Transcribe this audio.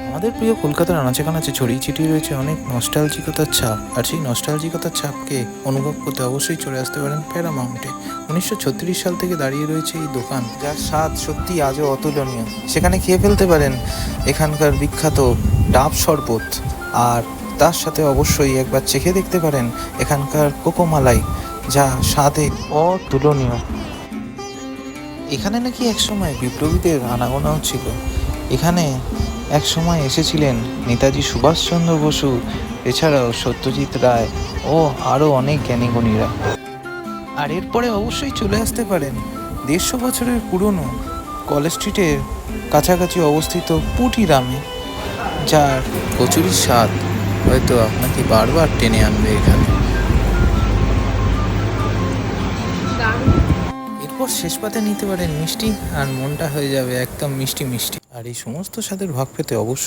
আমাদের প্রিয় কলকাতার আনাচে কানাচে ছড়িয়ে ছিটিয়ে রয়েছে অনেক নস্টালজিকতার ছাপ, আর সেই নস্টালজিকতার ছাপকে অনুভব করতে অবশ্যই চলে আসতে পারেন প্যারামাউন্টে। 1936 সাল থেকে দাঁড়িয়ে রয়েছে এই দোকান, যার স্বাদ সত্যি আজও অতুলনীয়। সেখানে খেয়ে ফেলতে পারেন এখানকার বিখ্যাত ডাব শরবত, আর তার সাথে অবশ্যই একবার চেখে দেখতে পারেন এখানকার কোকোমালাই, যা স্বাদে অতুলনীয়। এখানে নাকি একসময় বিপ্লবীদের আনাগোনাও ছিল। এখানে এক সময় এসেছিলেন নেতাজি সুভাষচন্দ্র বসু, এছাড়াও সত্যজিৎ রায় ও আরও অনেক জ্ঞানীগুণীরা। আর এরপরে অবশ্যই চলে আসতে পারেন 150 বছরের পুরনো কলেজ স্ট্রিটের কাছাকাছি অবস্থিত পুটিরামে, যার কচুরির স্বাদ হয়তো আপনাকে বারবার টেনে আনবে এখানে। এরপর শেষ পাতে নিতে পারেন মিষ্টি, আর মনটা হয়ে যাবে একদম মিষ্টি মিষ্টি। আর এই সমস্ত স্বাদের ভাগ পেতে অবশ্যই